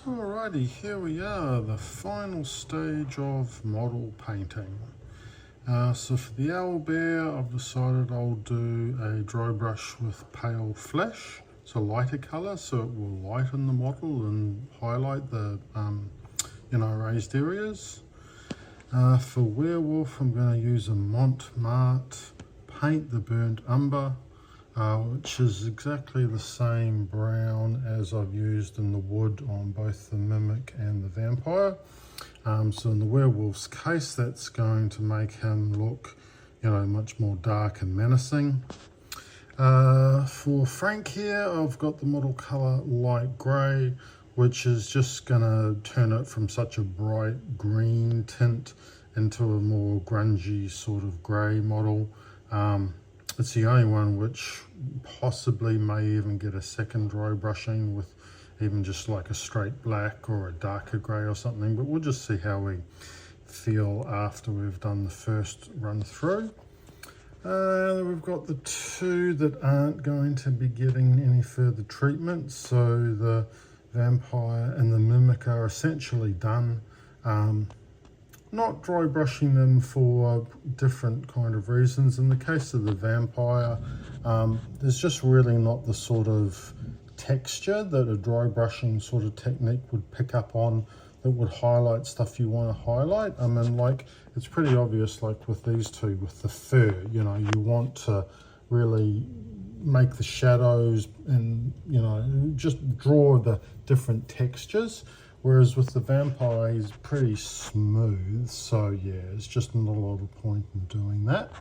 Alrighty, here we are, the final stage of model painting. So for the owlbear, I've decided I'll do a dry brush with pale flesh. It's a lighter colour, so it will lighten the model and highlight the raised areas. For werewolf, I'm going to use a Montmartre paint, the burnt umber, which is exactly the same brown as I've used in the wood on both the mimic and the vampire. So in the werewolf's case, that's going to make him look, much more dark and menacing. For Frank here, I've got the model colour light grey, which is just going to turn it from such a bright green tint into a more grungy sort of grey model. It's the only one which possibly may even get a second dry brushing with even just like a straight black or a darker grey or something, but we'll just see how we feel after we've done the first run through. We've got the two that aren't going to be getting any further treatment, so the vampire and the mimic are essentially done. Not dry brushing them for different kind of reasons. In the case of the vampire, there's just really not the sort of texture that a dry brushing sort of technique would pick up on that would highlight stuff you want to highlight. I mean, like, it's pretty obvious, like with these two, with the fur, you want to really make the shadows and, just draw the different textures. Whereas with the vampire, he's pretty smooth. So yeah, it's just not a lot of point in doing that.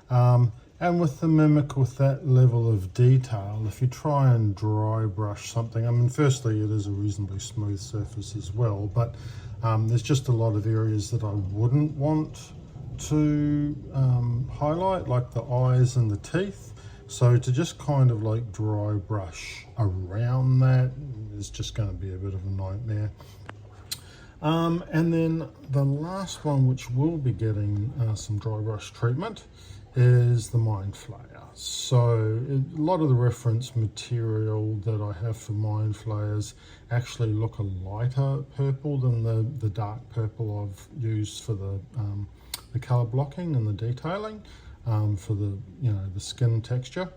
And with the mimic, with that level of detail, if you try and dry brush something, I mean, firstly, it is a reasonably smooth surface as well, but there's just a lot of areas that I wouldn't want to highlight, like the eyes and the teeth. So to just kind of like dry brush around that is just going to be a bit of a nightmare. And then the last one, which will be getting some dry brush treatment, is the Mind Flayer. So a lot of the reference material that I have for Mind Flayers actually look a lighter purple than the dark purple I've used for the color blocking and the detailing. For the the skin texture,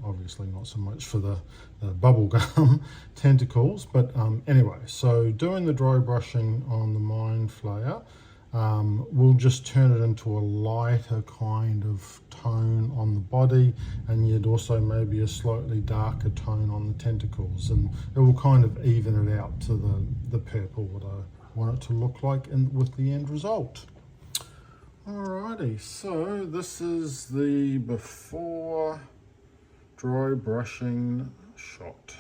obviously not so much for the bubblegum tentacles, but anyway, so doing the dry brushing on the Mind Flayer will just turn it into a lighter kind of tone on the body, and yet also maybe a slightly darker tone on the tentacles, and it will kind of even it out to the purple what I want it to look like with the end result. Alrighty, so this is the before dry brushing shot.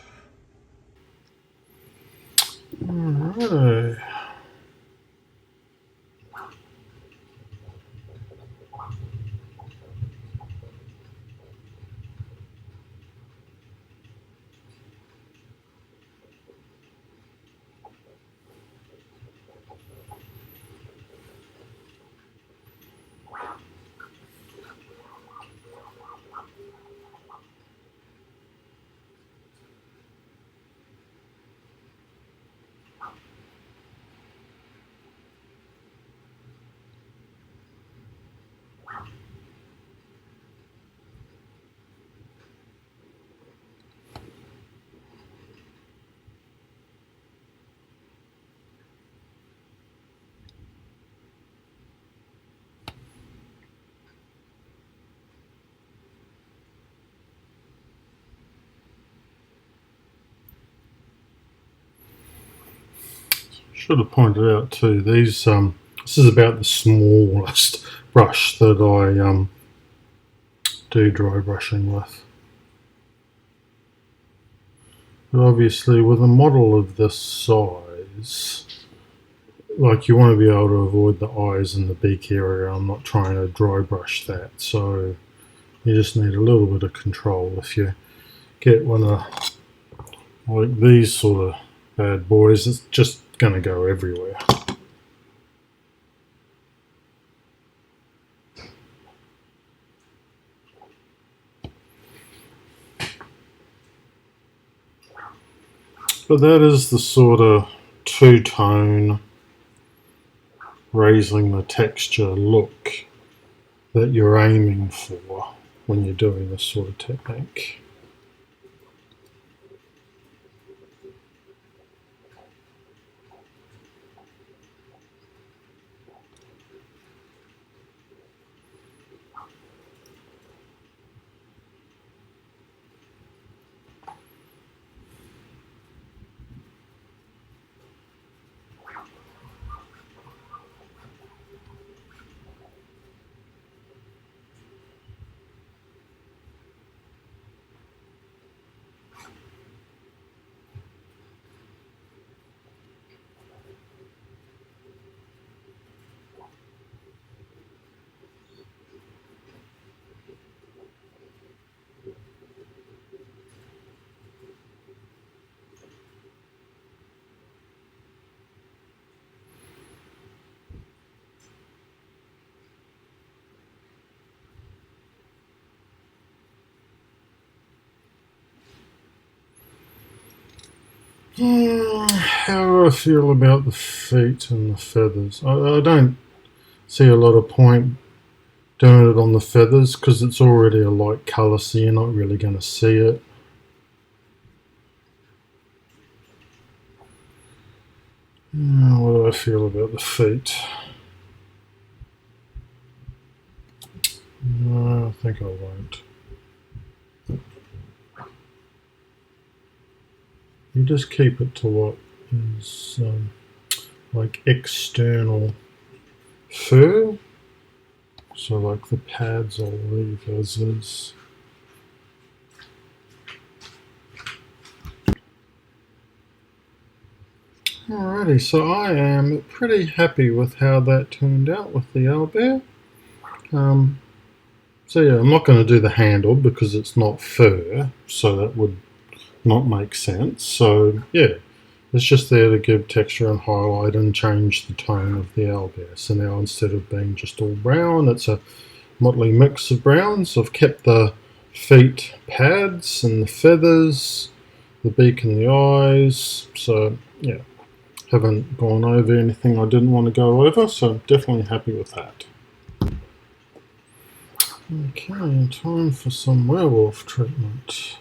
Alrighty. Should have pointed out too, these this is about the smallest brush that I do dry brushing with. But obviously with a model of this size, like, you want to be able to avoid the eyes and the beak area. I'm not trying to dry brush that, so you just need a little bit of control. If you get one of like these sort of bad boys, it's just going to go everywhere. But that is the sort of two-tone, raising the texture look that you're aiming for when you're doing this sort of technique. How do I feel about the feet and the feathers? I don't see a lot of point doing it on the feathers because it's already a light colour, so you're not really going to see it. What do I feel about the feet? No, I think I won't. You just keep it to what is like external fur. So like the pads I'll leave as is. Alrighty, so I am pretty happy with how that turned out with the owlbear. So yeah, I'm not going to do the handle because it's not fur, so that would not make sense. So yeah, it's just there to give texture and highlight and change the tone of the owlbear. So now instead of being just all brown, it's a motley mix of browns. I've kept the feet pads and the feathers, the beak and the eyes. So yeah, haven't gone over anything I didn't want to go over, so I'm definitely happy with that. Okay, time for some werewolf treatment.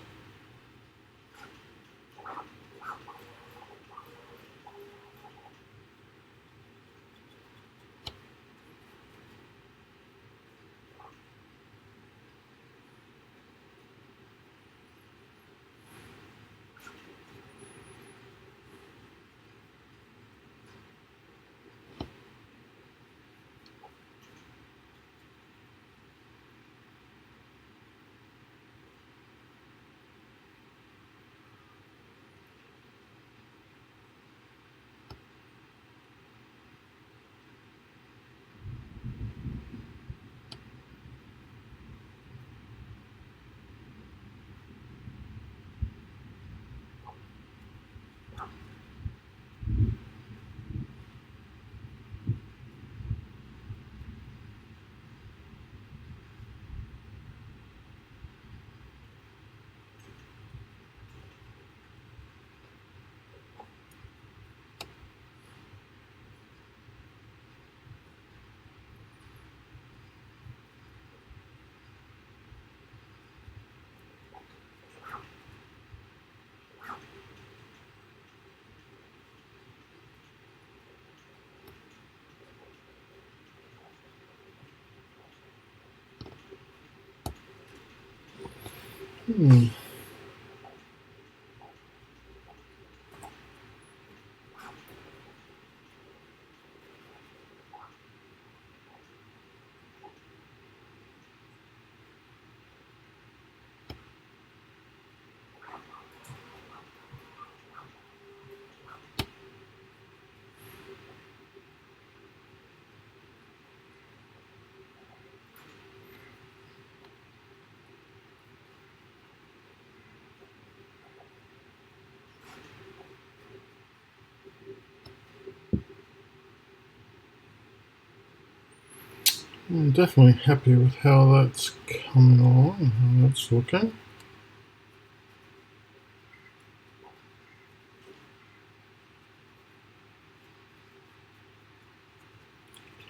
I'm definitely happy with how that's coming along, how that's looking.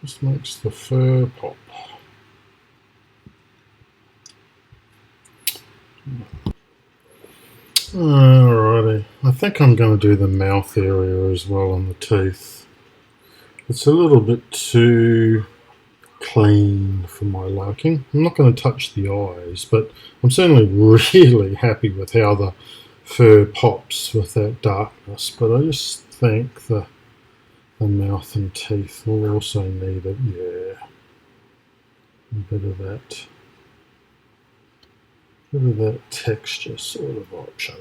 Just makes the fur pop. Alrighty, I think I'm going to do the mouth area as well on the teeth. It's a little bit too clean for my liking. I'm not going to touch the eyes, but I'm certainly really happy with how the fur pops with that darkness. But I just think the mouth and teeth will also need it. Yeah, a bit of that texture sort of option.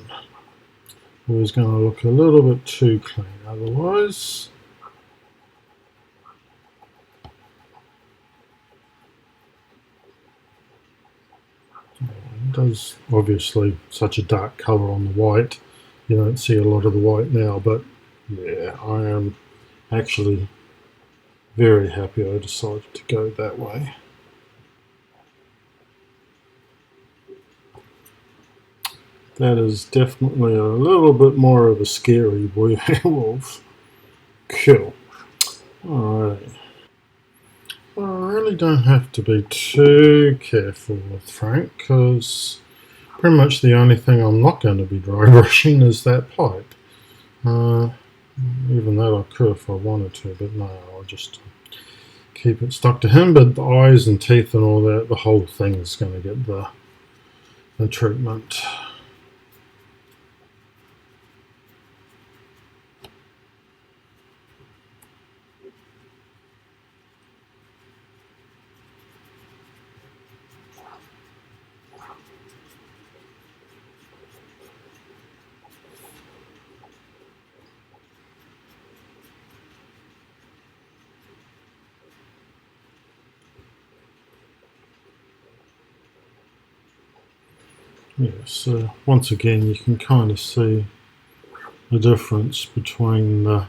It was going to look a little bit too clean otherwise. It does obviously such a dark colour on the white. You don't see a lot of the white now, but yeah, I am actually very happy I decided to go that way. That is definitely a little bit more of a scary werewolf. Cool. Alright. Well, I really don't have to be too careful with Frank, because pretty much the only thing I'm not going to be dry brushing is that pipe. Even though I could if I wanted to, but no, I'll just keep it stuck to him. But the eyes and teeth and all that, the whole thing is going to get the treatment. Yes, once again you can kind of see the difference between the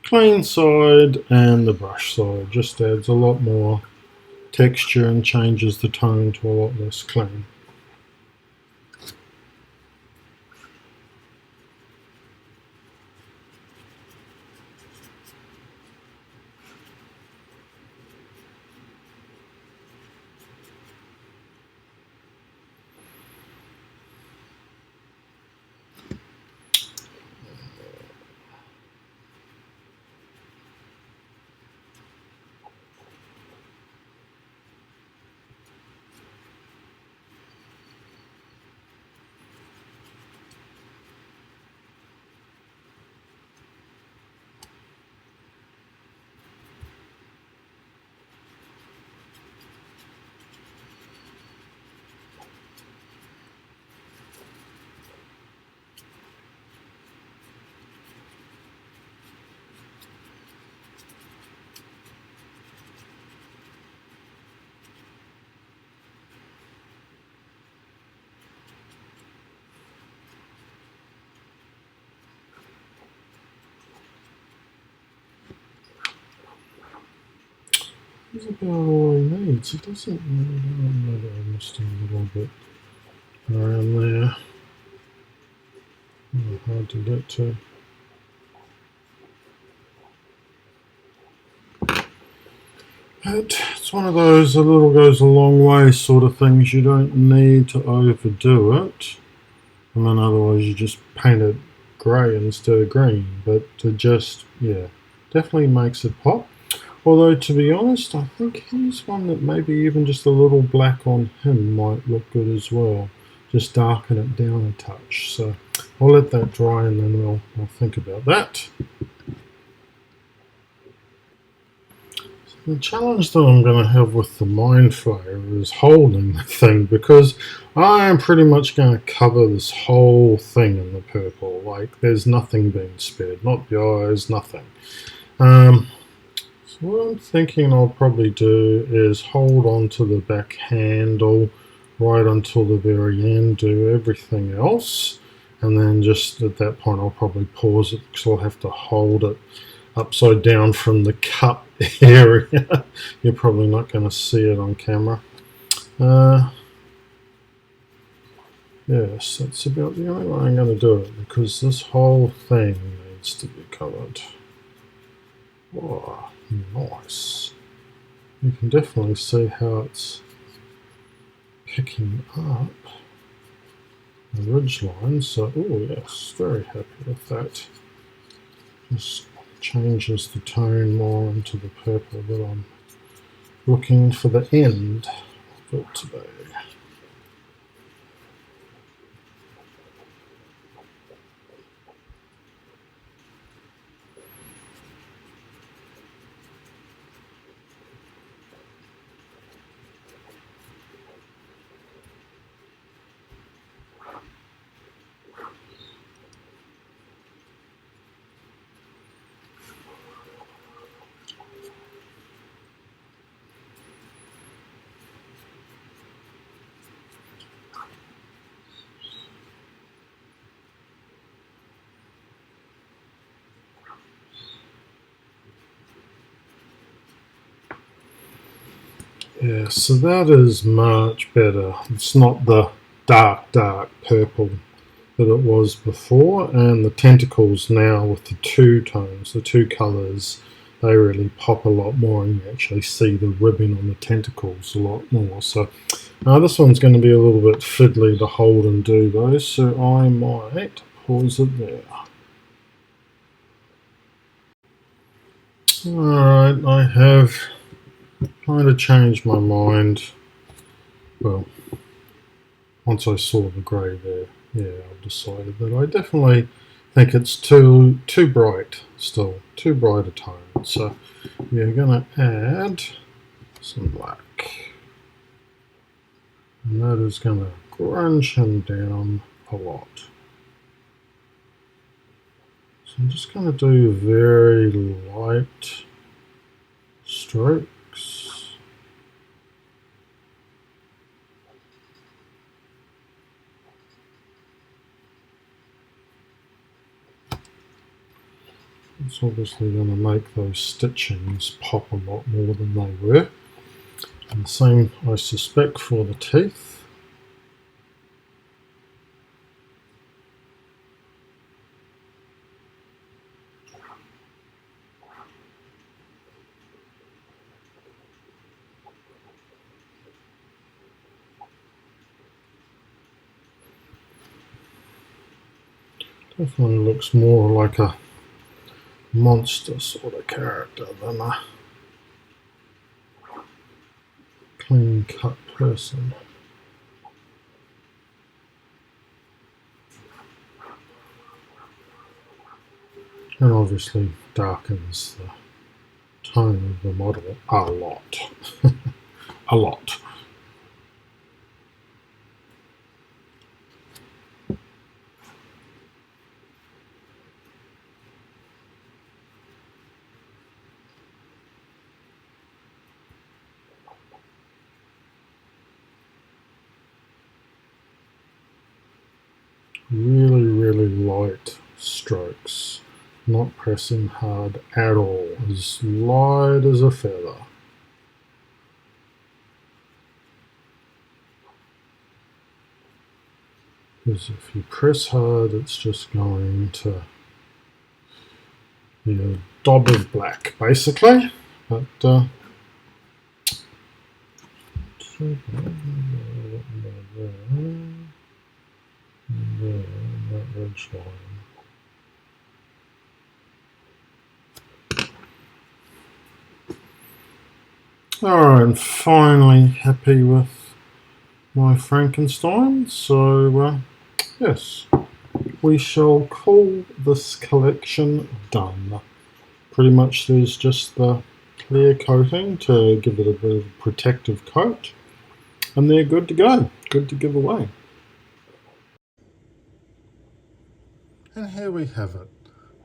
clean side and the brush side. Just adds a lot more texture and changes the tone to a lot less clean. That's about all he needs. It doesn't really almost a little bit around there. Hard to get to. But it's one of those a little goes a long way sort of things. You don't need to overdo it. I mean, otherwise you just paint it grey instead of green. But to just, yeah, definitely makes it pop. Although, to be honest, I think he's one that maybe even just a little black on him might look good as well. Just darken it down a touch. So I'll let that dry and then we'll think about that. So the challenge that I'm going to have with the Mind Flayer is holding the thing, because I am pretty much going to cover this whole thing in the purple. Like, there's nothing being spared. Not the eyes, nothing. What I'm thinking I'll probably do is hold on to the back handle right until the very end, do everything else, and then just at that point I'll probably pause it because I'll have to hold it upside down from the cup area. You're probably not going to see it on camera. Yes, that's about the only way I'm going to do it, because this whole thing needs to be covered. Oh, nice. you can definitely see how it's picking up the ridge line. So, oh yes, very happy with that. Just changes the tone more into the purple that I'm looking for the end of it to be. Yeah, so that is much better. It's not the dark purple that it was before, and the tentacles now with the two tones, the two colours, they really pop a lot more, and you actually see the ribbing on the tentacles a lot more. So now this one's going to be a little bit fiddly to hold and do though, so I might pause it there. Alright, I have kind of changed my mind. Well, once I saw the grey there, yeah, I've decided that I definitely think it's too bright still, too bright a tone. So we're going to add some black. And that is going to grunge him down a lot. So I'm just going to do very light strokes. It's obviously going to make those stitchings pop a lot more than they were. And the same, I suspect, for the teeth. Definitely looks more like a monster sort of character than a clean cut person. And obviously darkens the tone of the model a lot. A lot. Really light strokes, not pressing hard at all, as light as a feather. Because if you press hard, it's just going to be a daub of black, basically. But that ridge line. Alright, I'm finally happy with my Frankenstein, so yes, we shall call this collection done. Pretty much there's just the clear coating to give it a bit of a protective coat, and they're good to go, good to give away. And here we have it,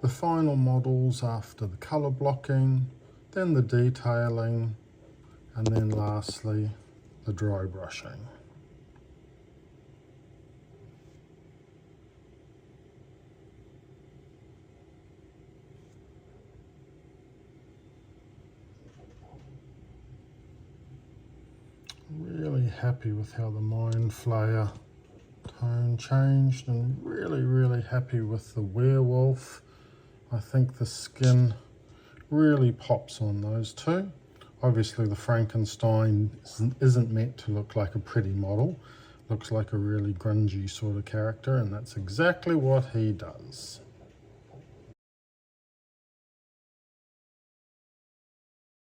the final models after the colour blocking, then the detailing, and then lastly the dry brushing. Really happy with how the Mind Flayer tone changed, and really happy with the werewolf. I think the skin really pops on those two. Obviously the Frankenstein isn't meant to look like a pretty model. Looks like a really grungy sort of character, and that's exactly what he does.